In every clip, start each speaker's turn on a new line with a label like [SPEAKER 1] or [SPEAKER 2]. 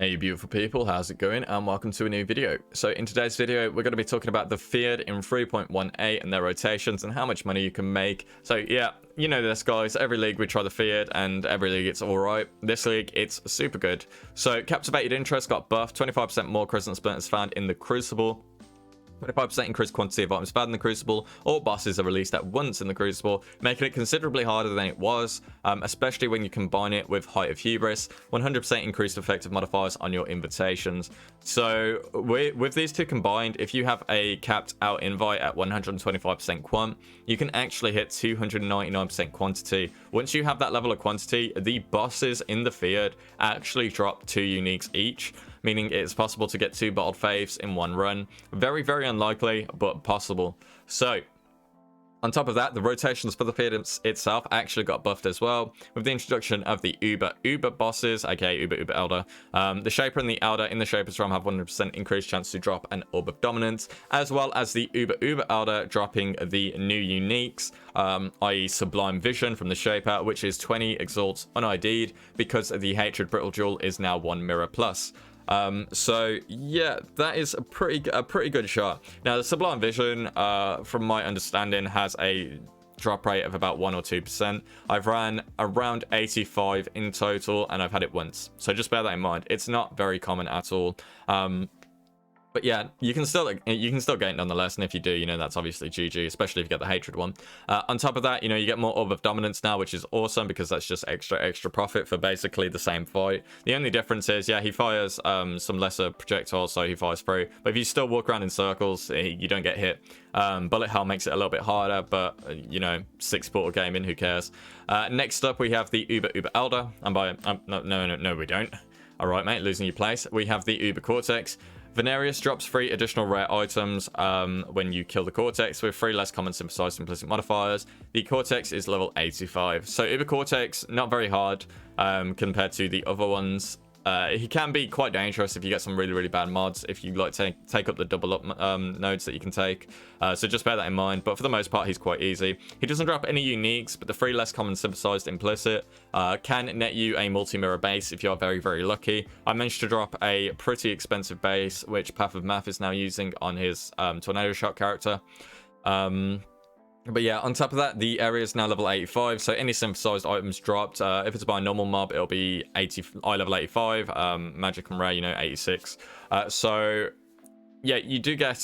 [SPEAKER 1] Hey beautiful people, how's it going, and welcome to a new video. So in today's video we're going to be talking about the feared in 3.18 and their rotations and how much money you can make. So yeah, you know this guys, every league we try the feared and every league it's alright. This league it's super good. So captivated interest got buffed, 25% more crescent splinters found in the Crucible, 25% increased quantity of items found in the Crucible. All bosses are released at once in the Crucible, making it considerably harder than it was, especially when you combine it with Height of Hubris. 100% increased effective modifiers on your invitations. So with these two combined, if you have a capped out invite at 125% quant, you can actually hit 299% quantity. Once you have that level of quantity, the bosses in the feared actually drop 2 uniques each, meaning it's possible to get 2 bottled faiths in one run. Very, very unlikely, but possible. So, on top of that, the rotations for the feed itself actually got buffed as well, with the introduction of the Uber bosses, aka Uber Elder. The Shaper and the Elder in the Shaper's realm have 100% increased chance to drop an Orb of Dominance, as well as the Uber Elder dropping the new uniques, i.e. Sublime Vision from the Shaper, which is 20 exalts unID'd, because the Hatred Brittle Jewel is now 1 Mirror Plus. So yeah, that is a pretty good shot. Now the Sublime Vision, from my understanding, has a drop rate of about 1 or 2%. I've ran around 85 in total, and I've had it once. So just bear that in mind. It's not very common at all. But yeah, you can still get it nonetheless, and if you do, you know, that's obviously GG, especially if you get the Hatred one. On top of that, you know, you get more Orb of Dominance now, which is awesome, because that's just extra profit for basically the same fight. The only difference is, yeah, he fires some lesser projectiles, so he fires through. But if you still walk around in circles, you don't get hit. Bullet Hell makes it a little bit harder, but, you know, 6 portal gaming, who cares? Next up, we have the Uber Elder. No, we don't. All right, mate, losing your place. We have the Uber Cortex. Venarius drops 3 additional rare items when you kill the Cortex, with 3 less common synthesized implicit modifiers. The Cortex is level 85. So Uber Cortex, not very hard compared to the other ones. He can be quite dangerous if you get some really bad mods, if you like take up the double up nodes that you can take. So just bear that in mind, but for the most part he's quite easy. He doesn't drop any uniques, but the 3 less common synthesized implicit can net you a multi-mirror base if you're very lucky. I managed to drop a pretty expensive base, which Path of Math is now using on his Tornado Shot character. But yeah, on top of that, the area is now level 85, so any synthesized items dropped, if it's by a normal mob, it'll be eye level 85, magic and rare, you know, 86. So yeah, you do get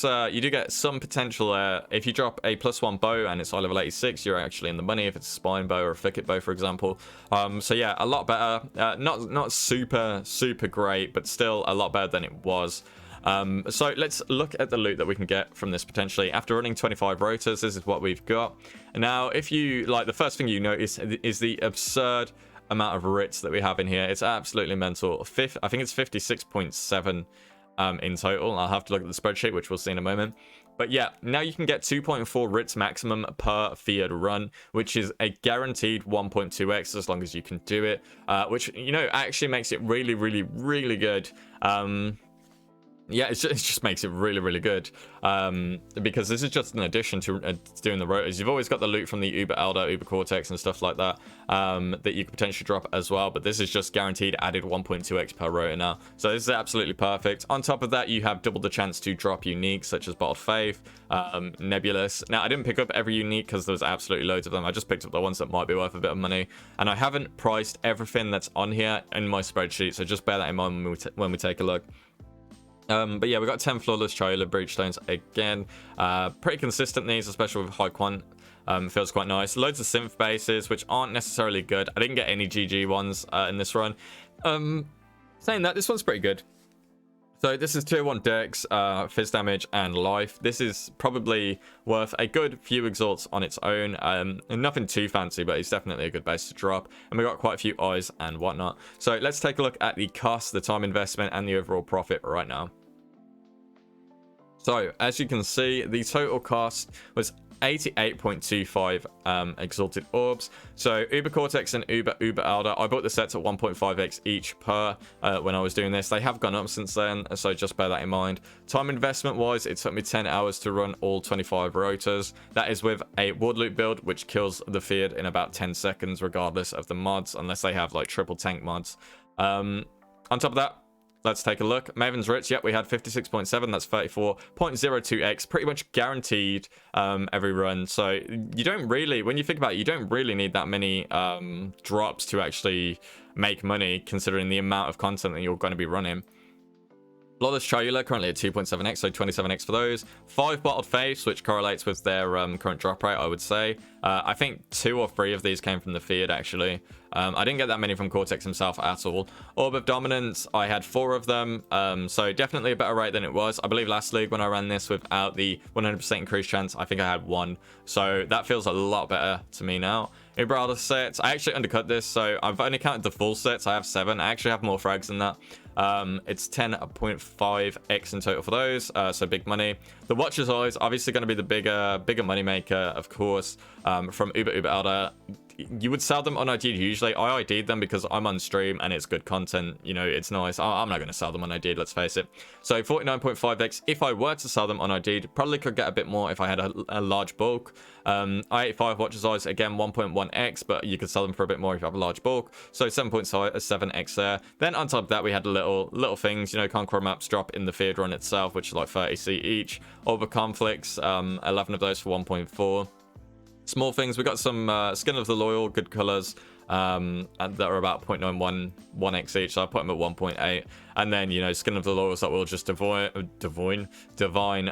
[SPEAKER 1] some potential there. If you drop a +1 bow and it's eye level 86, you're actually in the money if it's a spine bow or a thicket bow, for example. So yeah, a lot better. Not super great, but still a lot better than it was. So let's look at the loot that we can get from this potentially. After running 25 rotors, this is what we've got. Now, if you like, the first thing you notice is the absurd amount of writs that we have in here. It's absolutely mental. I think it's 56.7 in total. I'll have to look at the spreadsheet, which we'll see in a moment. But yeah, now you can get 2.4 writs maximum per feared run, which is a guaranteed 1.2x as long as you can do it, which, you know, actually makes it really good. Yeah, it just makes it really good, because this is just an addition to doing the rotors. You've always got the loot from the Uber Elder, Uber Cortex and stuff like that, that you could potentially drop as well, but this is just guaranteed added 1.2x per rotor now. So this is absolutely perfect. On top of that, you have double the chance to drop uniques such as Bottled Faith, Nebulous. Now, I didn't pick up every unique because there was absolutely loads of them. I just picked up the ones that might be worth a bit of money, and I haven't priced everything that's on here in my spreadsheet, so just bear that in mind when we take a look. But yeah, we got 10 flawless Chiola Breachstones again. Pretty consistent these, especially with high quant. Feels quite nice. Loads of synth bases, which aren't necessarily good. I didn't get any GG ones in this run. Saying that, this one's pretty good. So this is tier 1 dex, fizz damage and life. This is probably worth a good few exalts on its own. Nothing too fancy, but it's definitely a good base to drop. And we got quite a few eyes and whatnot. So let's take a look at the cost, the time investment, and the overall profit right now. So as you can see, the total cost was 88.25 exalted orbs. So Uber Cortex and Uber Elder, I bought the sets at 1.5x each per when I was doing this. They have gone up since then, so just bear that in mind. Time investment wise, it took me 10 hours to run all 25 rotors. That is with a ward loop build, which kills the feared in about 10 seconds regardless of the mods, unless they have like triple tank mods. On top of that, Let's take a look. Maven's Rich, yep, we had 56.7. That's 34.02x, pretty much guaranteed every run. So you don't really, when you think about it, you don't really need that many drops to actually make money, considering the amount of content that you're going to be running. Flawless Triula currently at 2.7x, so 27x for those. 5 Bottled Face, which correlates with their current drop rate, I would say. I think 2 or 3 of these came from the Feared, actually. I didn't get that many from Cortex himself at all. Orb of Dominance, I had 4 of them, so definitely a better rate than it was. I believe last league when I ran this without the 100% increased chance, I think I had 1. So that feels a lot better to me now. Uber sets, I actually undercut this, so I've only counted the full sets. I have 7. I actually have more frags than that. It's 10.5x in total for those, so big money. The Watcher's Eyes, obviously going to be the bigger money maker, of course, from Uber Elder. You would sell them unID'd usually. I ID'd them because I'm on stream and it's good content. You know, it's nice. I'm not going to sell them unID'd, let's face it. So 49.5x. If I were to sell them unID'd, probably could get a bit more if I had a large bulk. I-85 Watcher's Eyes, again, 1.1x, but you could sell them for a bit more if you have a large bulk. So 7.7x there. Then on top of that, we had little things, you know, Conqueror Maps drop in the Feared run itself, which is like 30c each. Over Conflicts, 11 of those for 1.4. Small things, we got some Skin of the Loyal, good colors, and that are about 0.91x each, so I put them at 1.8. And then, you know, Skin of the Loyals that will just divine,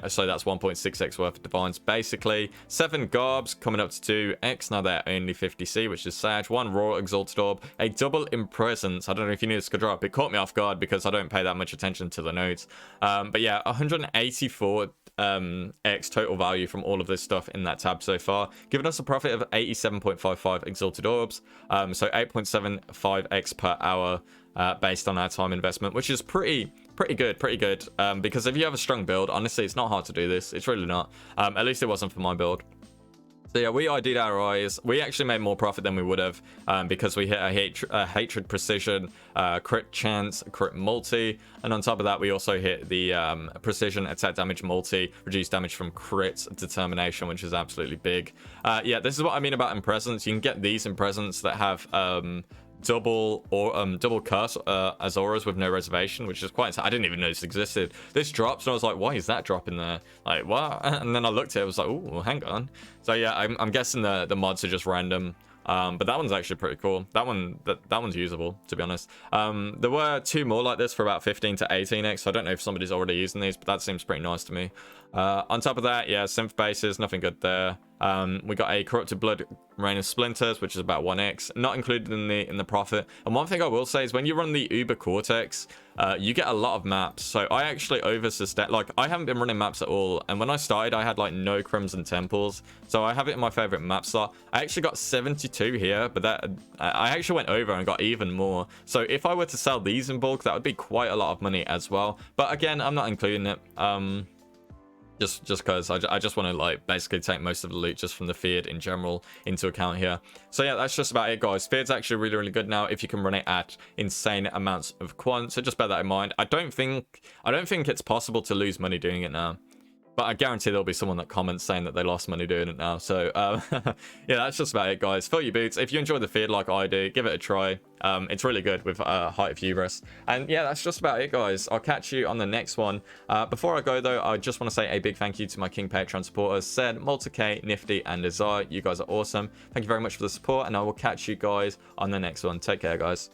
[SPEAKER 1] so that's 1.6x worth of divines, basically. 7 Garbs coming up to 2x, now they're only 50c, which is sad. 1 Raw Exalted Orb, a double in Presence. I don't know if you knew this could drop, it caught me off guard because I don't pay that much attention to the nodes. But yeah, 184 x total value from all of this stuff in that tab so far, giving us a profit of 87.55 Exalted Orbs, so 8.75x per hour based on our time investment, which is pretty good, because if you have a strong build, honestly, it's not hard to do this. It's really not. At least it wasn't for my build. So yeah, we ID'd our eyes. We actually made more profit than we would have because we hit a Hatred Precision, crit chance, crit multi, and on top of that, we also hit the precision attack damage multi, reduced damage from crit determination, which is absolutely big. Yeah, this is what I mean about Impresence. You can get these Impresence that have double curse as auras with no reservation, which is quite insane. I didn't even know this existed. This drops and I was like, why is that dropping there? Like, what? And then I looked at it, I was like, oh, hang on. So yeah, I'm guessing the mods are just random. But that one's actually pretty cool. That one's usable, to be honest. There were 2 more like this for about 15 to 18x, so I don't know if somebody's already using these, but that seems pretty nice to me. On top of that, yeah, synth bases, nothing good there. We got a Corrupted Blood Rain of Splinters, which is about 1x, not included in the profit. And one thing I will say is when you run the Uber Cortex, you get a lot of maps. So I actually like, I haven't been running maps at all, and when I started I had like no Crimson Temples, so I have it in my favorite map slot. I actually got 72 here, but that I actually went over and got even more. So if I were to sell these in bulk, that would be quite a lot of money as well, but again, I'm not including it. Just because I just want to like basically take most of the loot just from the Feared in general into account here. So yeah, that's just about it, guys. Feared's actually really good now if you can run it at insane amounts of quant, so just bear that in mind. I don't think it's possible to lose money doing it now, but I guarantee there'll be someone that comments saying that they lost money doing it now. So yeah, that's just about it, guys. Fill your boots. If you enjoy the Feared like I do, give it a try. It's really good with Height of Hubris. And yeah, that's just about it, guys. I'll catch you on the next one. Before I go, though, I just want to say a big thank you to my King Patreon supporters, Sed, Multi-K, Nifty, and Desire. You guys are awesome. Thank you very much for the support, and I will catch you guys on the next one. Take care, guys.